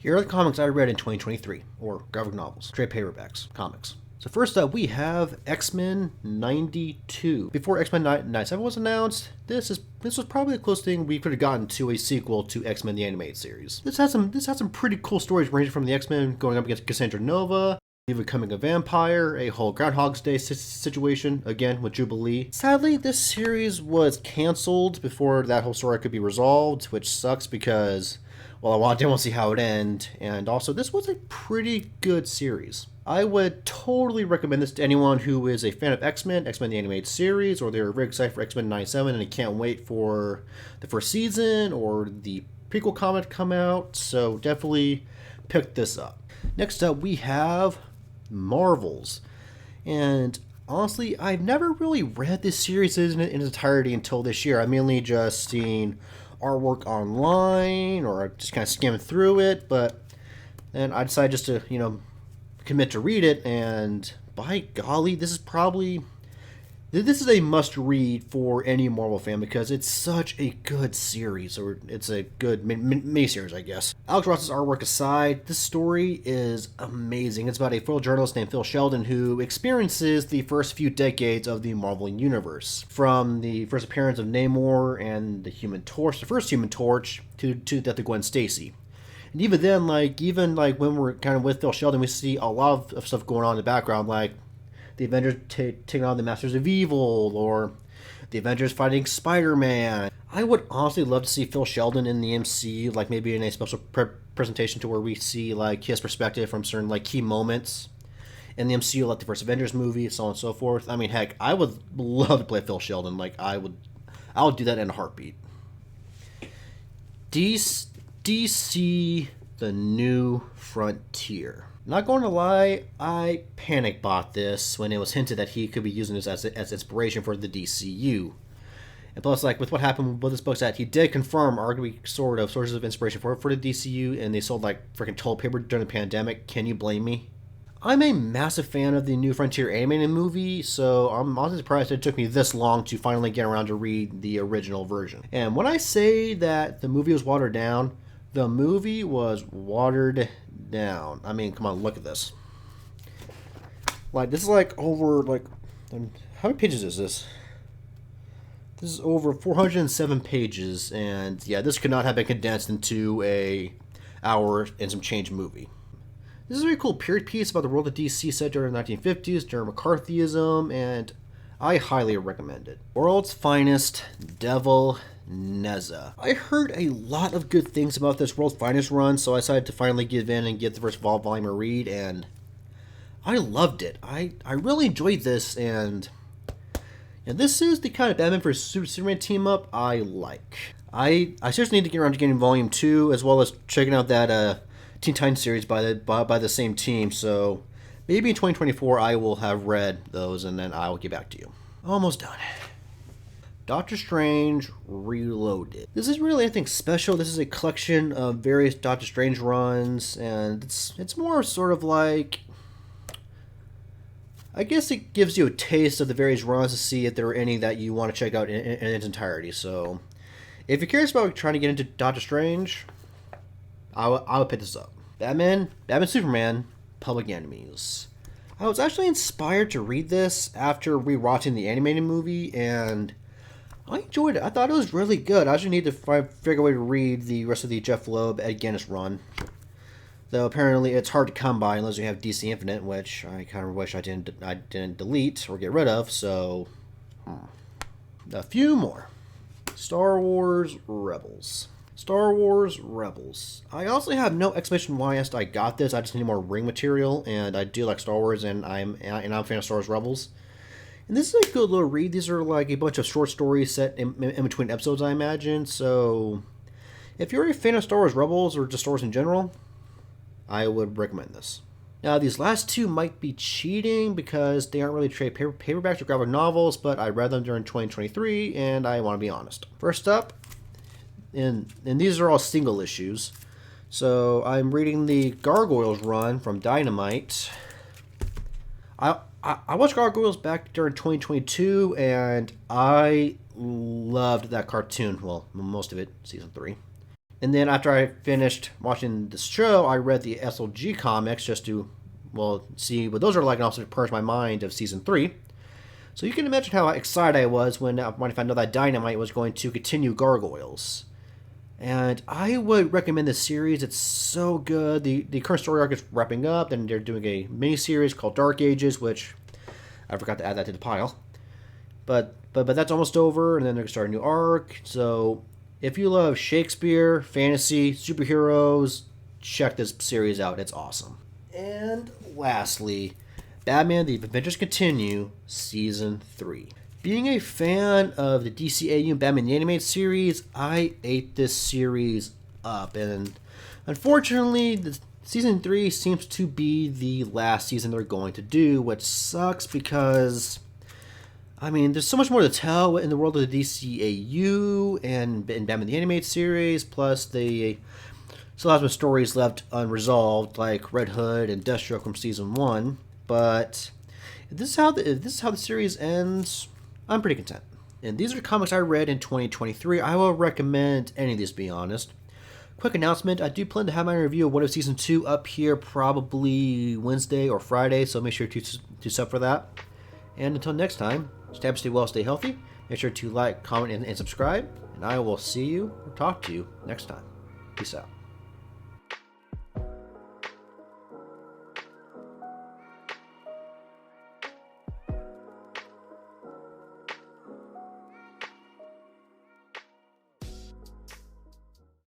Here are the comics I read in 2023, or graphic novels, trade paperbacks, comics. So first up, we have X-Men 92. Before X-Men 97 was announced, this was probably the closest thing we could have gotten to a sequel to X-Men the Animated Series. This had some pretty cool stories ranging from the X-Men going up against Cassandra Nova, becoming a vampire, a whole Groundhog's Day situation, again with Jubilee. Sadly, this series was canceled before that whole story could be resolved, which sucks because, well, I didn't want to see how it ended, and also this was a pretty good series. I would totally recommend this to anyone who is a fan of X-Men the Animated Series, or they're very excited for X-Men 97 and they can't wait for the first season or the prequel comic to come out, so definitely pick this up. Next up, we have Marvels. And honestly, I've never really read this series in its entirety until this year. I've mainly just seen artwork online or just kind of skimmed through it, but then I decided just to, commit to read it, and by golly, this is a must-read for any Marvel fan because it's such a good series, or it's a good mini-series, I guess. Alex Ross's artwork aside, this story is amazing. It's about a photojournalist named Phil Sheldon who experiences the first few decades of the Marvel Universe. From the first appearance of Namor and the first Human Torch, to the death of Gwen Stacy. And even then, when we're kind of with Phil Sheldon, we see a lot of stuff going on in the background, like the Avengers taking on the Masters of Evil, or the Avengers fighting Spider-Man. I would honestly love to see Phil Sheldon in the MCU, like maybe in a special presentation to where we see like his perspective from certain like key moments in the MCU, like the first Avengers movie, so on and so forth. I mean, heck, I would love to play Phil Sheldon. Like I would do that in a heartbeat. DC: The New Frontier. Not going to lie, I panic bought this when it was hinted that he could be using this as inspiration for the DCU. And plus, like with what happened with this book, that he did confirm arguably sources of inspiration for the DCU, and they sold like freaking toilet paper during the pandemic. Can you blame me? I'm a massive fan of the New Frontier animated movie, so I'm honestly surprised it took me this long to finally get around to read the original version. And when I say that the movie was watered down, the movie was watered down. I mean, come on, look at this. Like, this is like over, like, how many pages is this? This is over 407 pages, and yeah, this could not have been condensed into a hour and some change movie. This is a very cool period piece about the world of DC set during the 1950s, during McCarthyism, and I highly recommend it. World's Finest, Devil Neza. I heard a lot of good things about this World's Finest run, so I decided to finally give in and give the first volume a read, and I loved it. I really enjoyed this, and this is the kind of Batman vs Superman team up I like. I seriously need to get around to getting Volume 2, as well as checking out that Teen Titans series by the same team, so maybe in 2024 I will have read those, and then I will get back to you. Almost done. Doctor Strange Reloaded. This isn't really anything special. This is a collection of various Doctor Strange runs, and it's more sort of like, I guess it gives you a taste of the various runs to see if there are any that you want to check out in its entirety. So, if you're curious about trying to get into Doctor Strange, I would pick this up. Batman Superman, Public Enemies. I was actually inspired to read this after rewatching the animated movie, and I enjoyed it. I thought it was really good. I just need to figure a way to read the rest of the Jeff Loeb, Ed Guinness run. Though apparently it's hard to come by unless you have DC Infinite, which I kind of wish I didn't delete or get rid of. So, a few more. Star Wars Rebels. I also have no explanation why I got this. I just need more ring material, and I do like Star Wars, and I'm a fan of Star Wars Rebels. And this is a good little read. These are like a bunch of short stories set in between episodes, I imagine. So, if you're a fan of Star Wars Rebels or just Star Wars in general, I would recommend this. Now, these last two might be cheating because they aren't really trade paperbacks or graphic novels, but I read them during 2023, and I want to be honest. First up, and these are all single issues. So I'm reading the Gargoyles run from Dynamite. I watched Gargoyles back during 2022, and I loved that cartoon. Well, most of it, season 3. And then after I finished watching this show, I read the SLG comics just to, well, see what those are like and also to purge my mind of season 3. So you can imagine how excited I was when I found out that Dynamite was going to continue Gargoyles. And I would recommend this series. It's so good. The current story arc is wrapping up, and they're doing a mini-series called Dark Ages, which I forgot to add that to the pile. But that's almost over, and then they're going to start a new arc. So if you love Shakespeare, fantasy, superheroes, check this series out. It's awesome. And lastly, Batman The Adventures Continue Season 3. Being a fan of the DCAU and Batman the Animated Series, I ate this series up. And unfortunately, Season 3 seems to be the last season they're going to do, which sucks because, I mean, there's so much more to tell in the world of the DCAU and in Batman the Animated Series, plus they still have some stories left unresolved, like Red Hood and Deathstroke from Season 1. But if this is how the series ends, I'm pretty content. And these are comics I read in 2023. I will recommend any of these, to be honest. Quick announcement, I do plan to have my review of What If Season 2 up here probably Wednesday or Friday, so make sure to sub for that. And until next time, stay well, stay healthy. Make sure to like, comment, and subscribe. And I will see you or talk to you next time. Peace out.